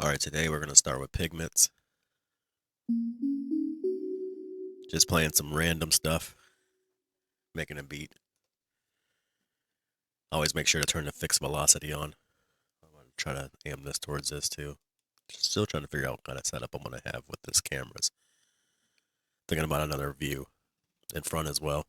Alright, today we're going to start with pigments. Just playing some random stuff, making a beat. Always make sure to turn the fixed velocity on. I'm going to try to aim this towards this too. Still trying to figure out what kind of setup I'm going to have with this cameras. Thinking about another view in front as well.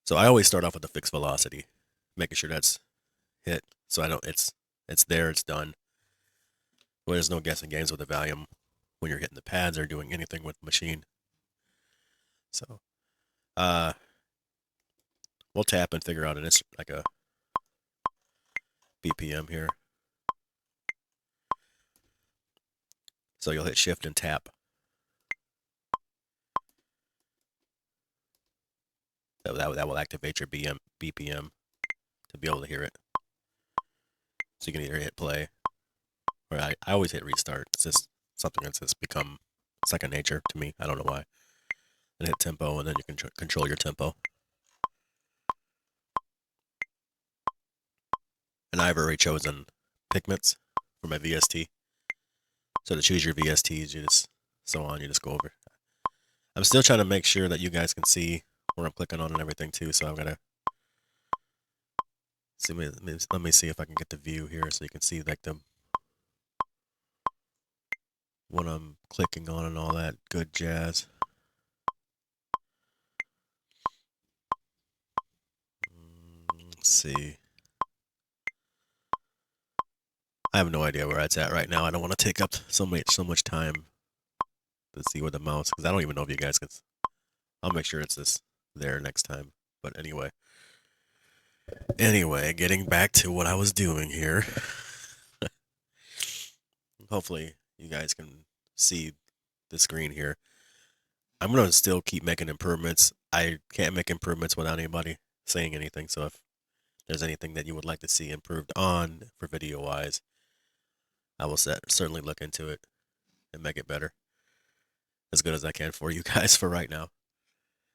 So I always start off with the fixed velocity, making sure that's hit. So it's there, it's done. Well, there's no guessing games with the volume when you're hitting the pads or doing anything with the machine. So, uh, we'll tap and figure out it's like a BPM here. So you'll hit shift and tap. That will activate your BPM to be able to hear it. So you can either hit play, or I always hit restart. It's just something that's just become second nature to me. I don't know why. And hit tempo, and then you can control your tempo. And I've already chosen pigments for my VST. So to choose your VSTs, you just go over. I'm still trying to make sure that you guys can see where I'm clicking on and everything too. So I'm gonna see. Let me see if I can get the view here so you can see like the what I'm clicking on and all that good jazz. Let's see. I have no idea where it's at right now. I don't want to take up so much time to see where the mouse, because I don't even know if you guys can. I'll make sure it's this there next time. But anyway, getting back to what I was doing here. Hopefully, you guys can see the screen here. I'm gonna still keep making improvements. I can't make improvements without anybody saying anything. So if there's anything that you would like to see improved on for video wise, I will certainly look into it and make it better as good as I can for you guys for right now.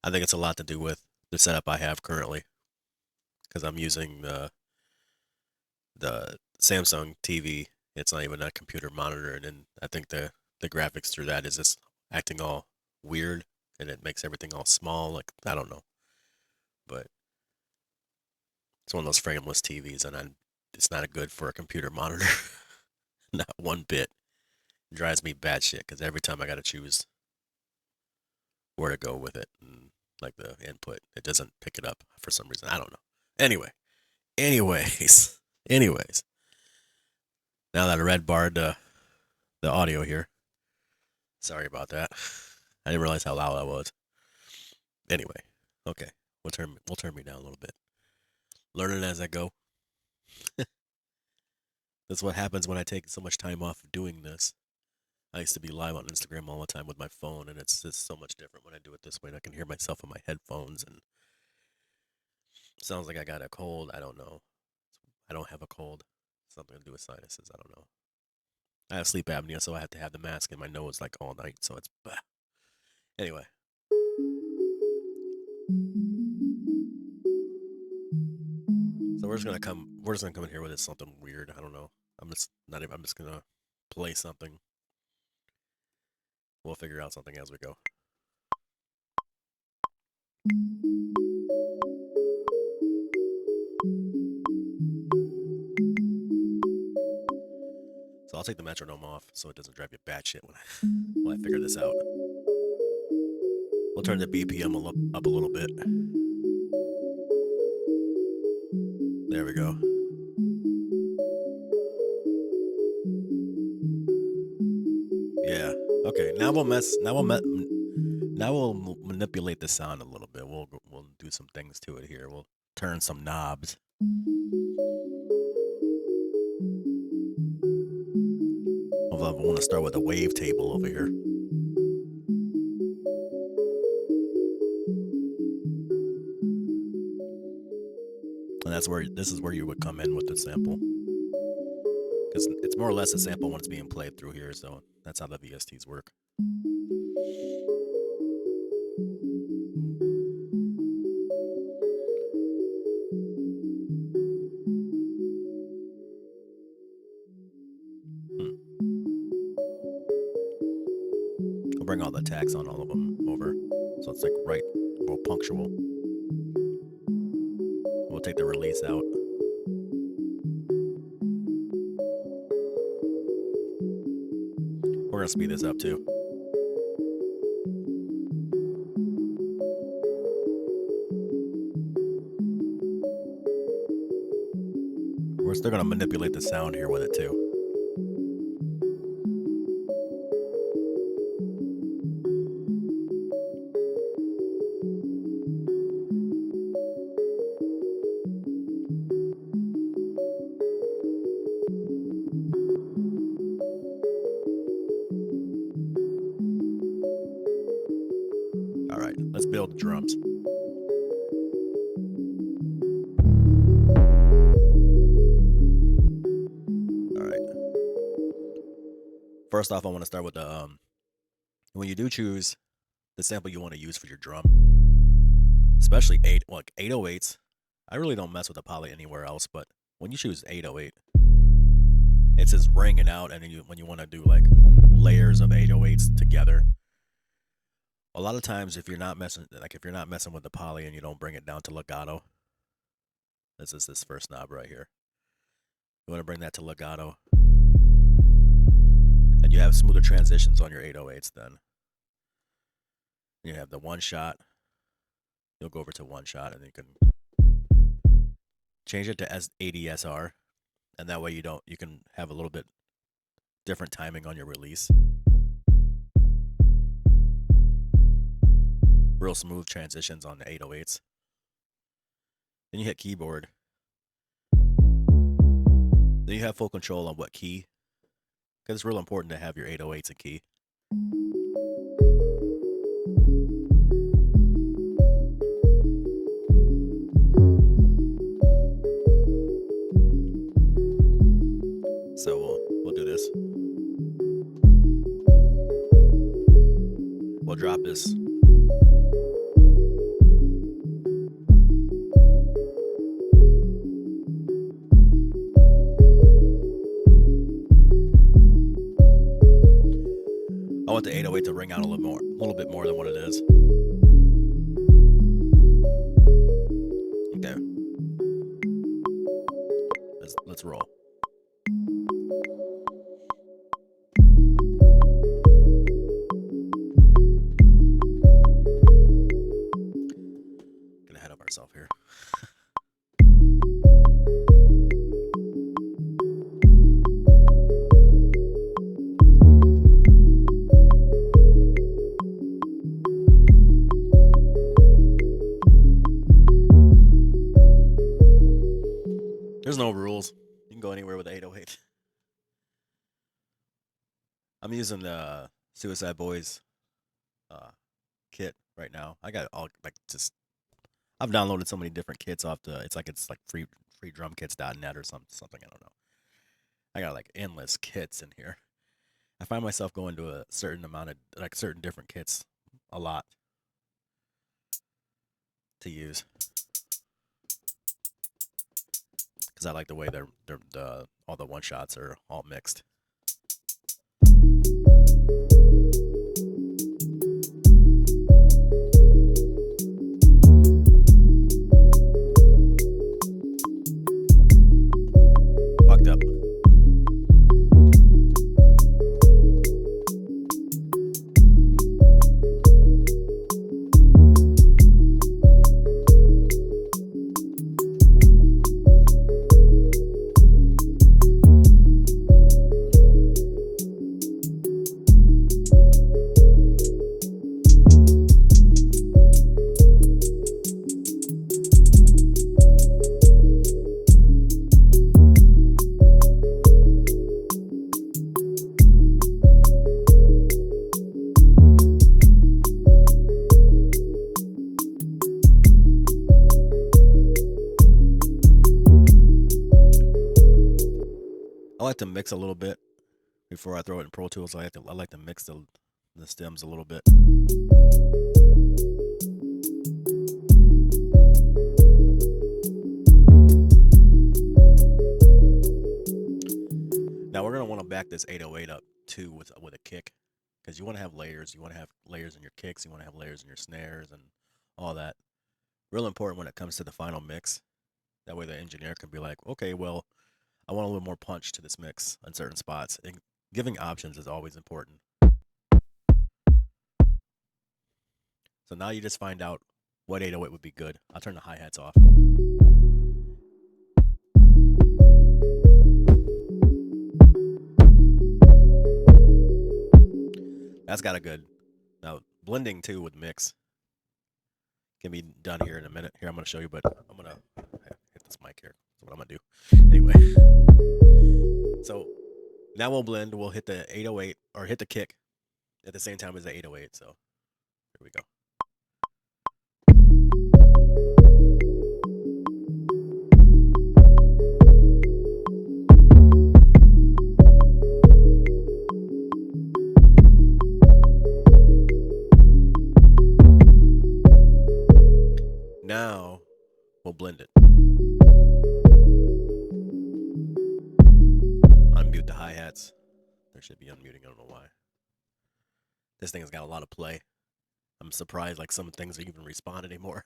I think it's a lot to do with the setup I have currently because I'm using the Samsung TV. It's not even a computer monitor, and then I think the graphics through that is just acting all weird, and it makes everything all small. Like I don't know, but it's one of those frameless TVs, and it's not good for a computer monitor. Not one bit. It drives me batshit because every time I got to choose where to go with it, and like the input, it doesn't pick it up for some reason. I don't know. Anyway, anyways, anyways. Now that I red barred the audio here, sorry about that. I didn't realize how loud I was. Anyway, okay, we'll turn me down a little bit. Learning as I go. That's what happens when I take so much time off of doing this. I used to be live on Instagram all the time with my phone, and it's just so much different when I do it this way. And I can hear myself in my headphones, and it sounds like I got a cold. I don't know. I don't have a cold. Something to do with sinuses. I don't know. I have sleep apnea, so I have to have the mask in my nose like all night. So it's bah. Anyway. So we're just gonna come. We're just gonna come in here with something weird. I don't know. I'm just not even. I'm just gonna play something. We'll figure out something as we go. So I'll take the metronome off so it doesn't drive you batshit when I figure this out. We'll turn the BPM up a little bit. There we go. Yeah. Okay. Now we'll manipulate the sound a little bit. We'll do some things to it here. We'll turn some knobs. Although I want to start with a wave table over here. And this is where you would come in with the sample. Because it's more or less a sample when it's being played through here, so that's how the VSTs work. bring all the tags on all of them over, so it's like right, real punctual. We'll take the release out. We're gonna speed this up too. We're still gonna manipulate the sound here with it too. All right, let's build the drums. All right. First off, I want to start with the when you do choose the sample you want to use for your drum, especially 808s. I really don't mess with the poly anywhere else, but when you choose 808, it's just ringing out, and then when you want to do like layers of 808s together, a lot of times if you're not messing with the poly and you don't bring it down to legato, this is this first knob right here. You want to bring that to legato, and you have smoother transitions on your 808s. Then you have the one shot. You'll go over to one shot, and you can change it to ADSR, and that way you can have a little bit different timing on your release. Real smooth transitions on the 808s. Then you hit keyboard. Then you have full control on what key, because it's real important to have your 808s a key. So we'll do this. We'll drop this. I want the 808 to ring out a little bit more than what it is. Okay. Let's roll. Get ahead of ourselves here. There's no rules. You can go anywhere with 808. I'm using the Suicide Boys kit right now. I got all I've downloaded so many different kits off it's like freedrumkits.net or something, I don't know. I got like endless kits in here. I find myself going to a certain amount of certain different kits a lot to use, because I like the way all the one shots are all mixed. Fucked up. I like to mix a little bit before I throw it in Pro Tools. I like to mix the stems a little bit. Now we're gonna want to back this 808 up too with a kick, because you want to have layers. You want to have layers in your kicks. You want to have layers in your snares and all that. Real important when it comes to the final mix. That way the engineer can be like, okay, well, I want a little more punch to this mix on certain spots. And giving options is always important. So now you just find out what 808 would be good. I'll turn the hi-hats off. That's got a good. Now, blending too with mix can be done here in a minute. Here, I'm going to show you, but I'm going to hit this mic here. That's what I'm going to do. Anyway. So now we'll blend. We'll hit the 808 or hit the kick at the same time as the 808. So here we go. Now we'll blend it. Unmute the hi-hats. There should be unmuting. I don't know why. This thing has got a lot of play. I'm surprised like some things even respond anymore.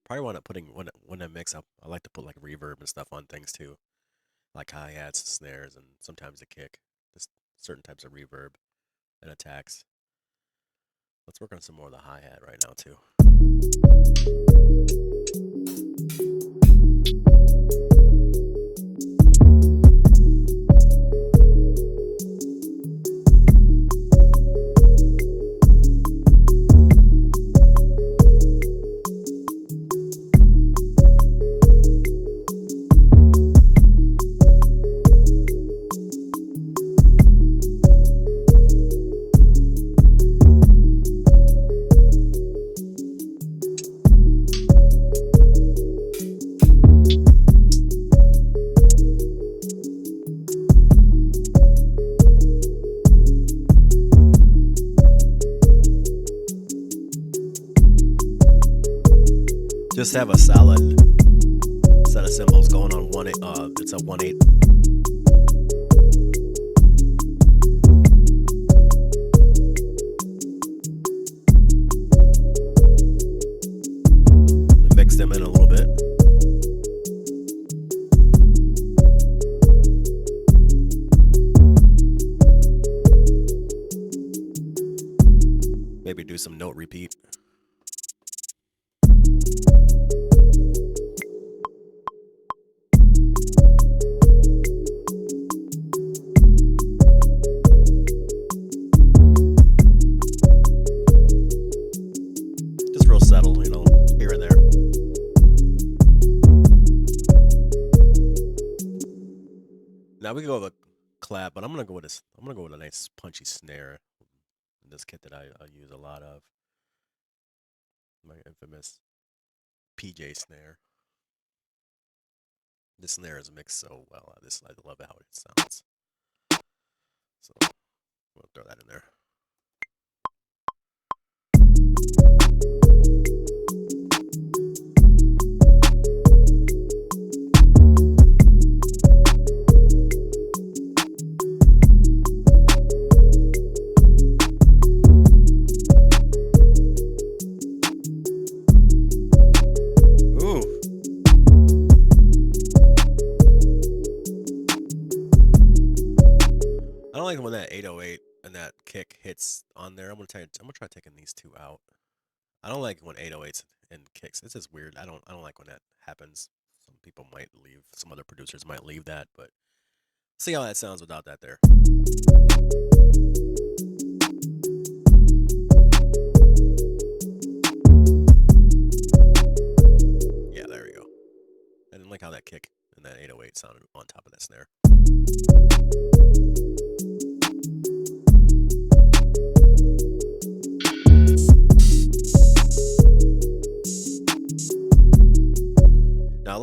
Probably want to putting when I mix up, I like to put like reverb and stuff on things too, like hi-hats, snares, and sometimes the kick. Just certain types of reverb and attacks. Let's work on some more of the hi-hat right now too. Just have a solid set of cymbals going on 1/8. It's a 1/8. Mix them in a little bit. Maybe do some note repeat. Now we can go with a clap, but I'm gonna go with this. I'm gonna go with a nice punchy snare. This kit that I use a lot of. My infamous PJ snare. This snare is mixed so well. I love how it sounds. So we'll throw that in there. When that 808 and that kick hits on there, I'm gonna try taking these two out. I don't like when 808s and kicks. This is weird. I don't like when that happens. Some people might leave. Some other producers might leave that, but see how that sounds without that there. Yeah, there we go. I didn't like how that kick and that 808 sounded on top of that snare.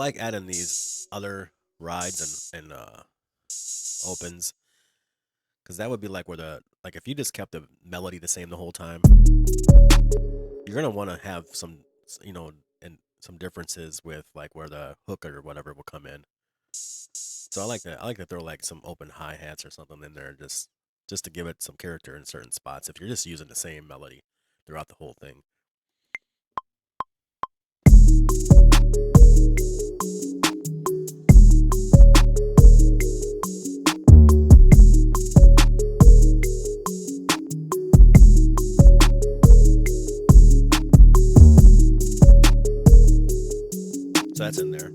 like adding these other rides and opens, because that would be like where like if you just kept the melody the same the whole time, you're gonna want to have some, and some differences with like where the hook or whatever will come in. So I like that. I like to throw like some open hi hats or something in there, just to give it some character in certain spots. If you're just using the same melody throughout the whole thing. So that's in there.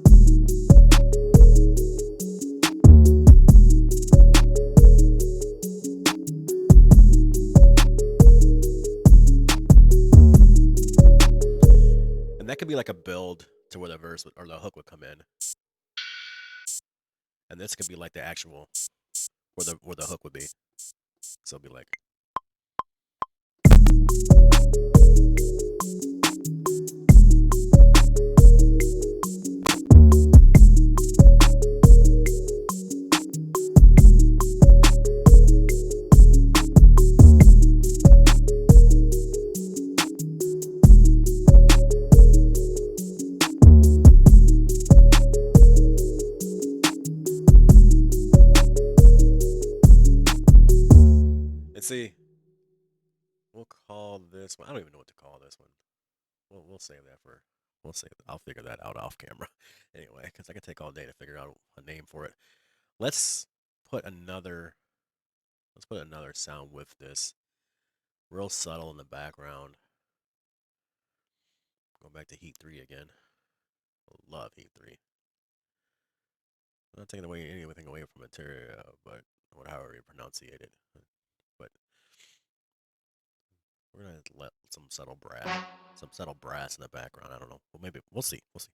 And that could be like a build to where the verse or the hook would come in. And this could be like the actual where the hook would be. So it'd be like, see, we'll call this one. I don't even know what to call this one. We'll save that for. We'll save. I'll figure that out off camera, anyway, because I can take all day to figure out a name for it. Let's put another. Let's put another sound with this, real subtle in the background. Go back to Heat 3 again. Love Heat 3. I'm not taking away anything away from material, but or however you pronunciate it. But we're gonna let some subtle brass in the background. I don't know. Well, maybe we'll see. We'll see.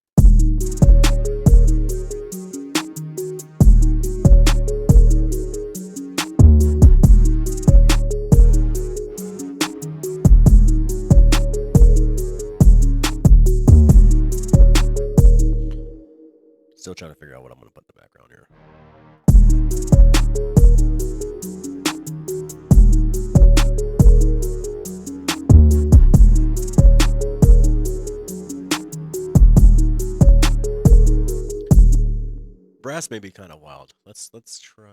Still trying to figure out what I'm gonna put in the background here. Brass may be kind of wild. Let's try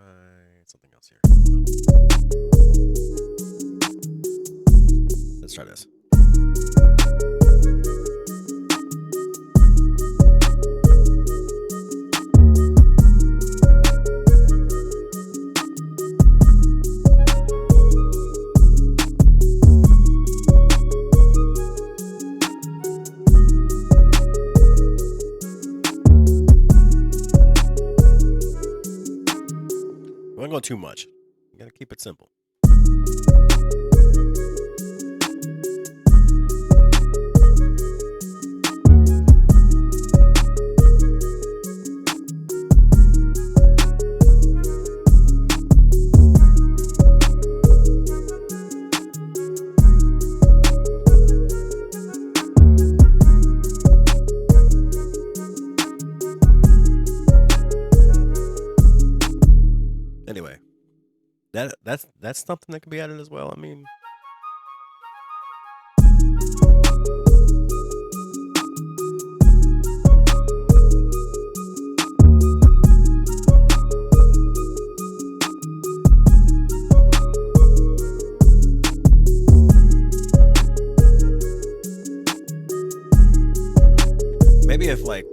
something else here. I don't know. Let's try this. Don't go too much. You gotta keep it simple. Anyway, that's something that can be added as well. I mean, maybe if like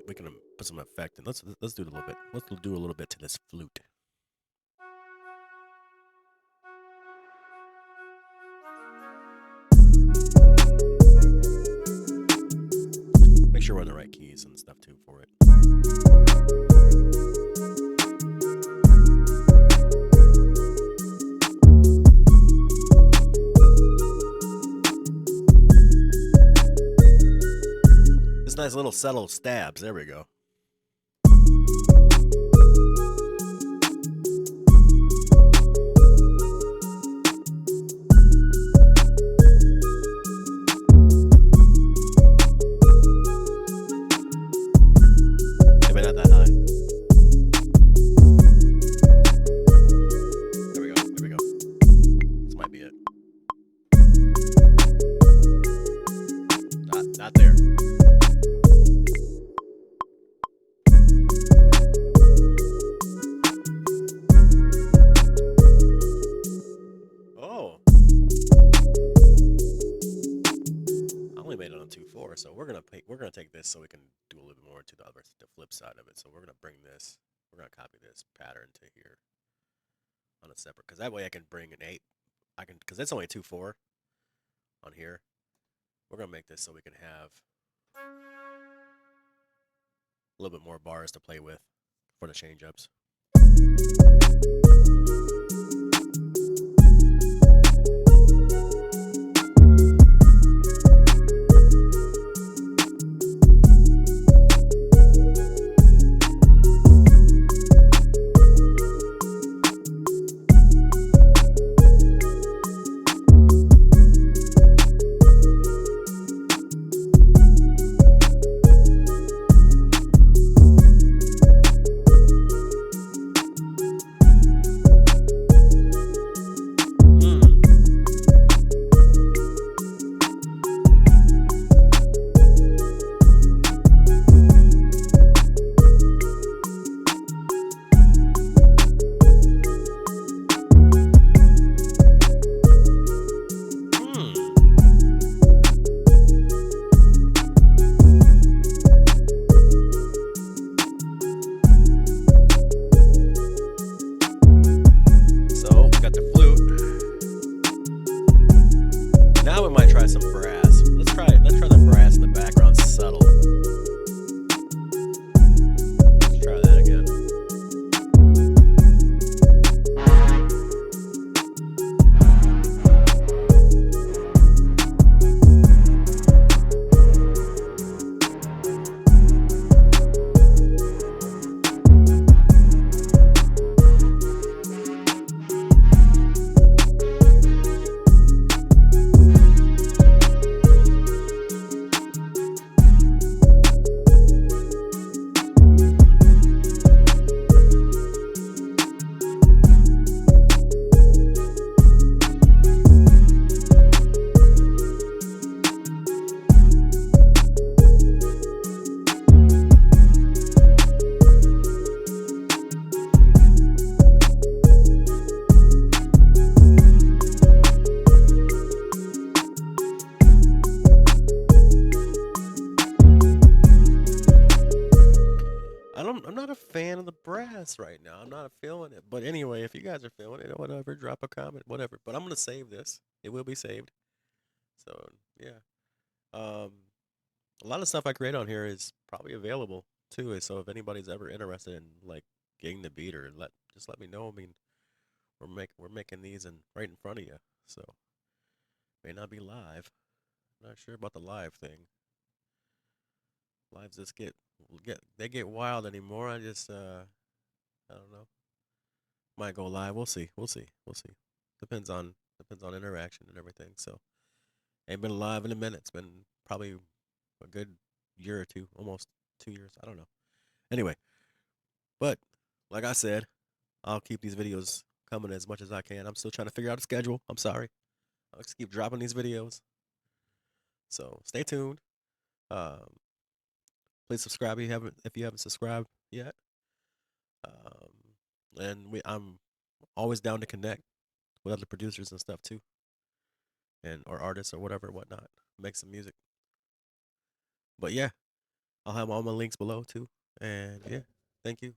we can put some effect in. Let's do a little bit. Let's do a little bit to this flute. Make sure we're on the right keys and stuff too for it. Just nice little subtle stabs. There we go. we're gonna take this so we can do a little bit more to the flip side of it. So we're gonna bring this, we're gonna copy this pattern to here on a separate, because that way I can bring an 8. I can, because it's only 2/4 on here. We're gonna make this so we can have a little bit more bars to play with for the change ups. Now we might try some brass. Let's try the brass in the background subtle. Let's try that again. I'm not a fan of the brass right now. I'm not feeling it. But anyway, if you guys are feeling it, whatever, drop a comment, whatever. But I'm gonna save this. It will be saved. So yeah. Um, a lot of stuff I create on here is probably available too. So if anybody's ever interested in like getting the beat, or just let me know. I mean, we're making these right in front of you. So may not be live. Not sure about the live thing. Lives just get wild anymore. I don't know. Might go live. We'll see. We'll see. We'll see. Depends on interaction and everything. So ain't been live in a minute. It's been probably a good year or two, almost 2 years. I don't know. Anyway, but like I said, I'll keep these videos coming as much as I can. I'm still trying to figure out a schedule. I'm sorry. I'll just keep dropping these videos. So stay tuned. Um, please subscribe if you haven't subscribed yet. And I'm always down to connect with other producers and stuff too, and or artists or whatever, whatnot. Make some music. But yeah, I'll have all my links below too. And yeah, thank you.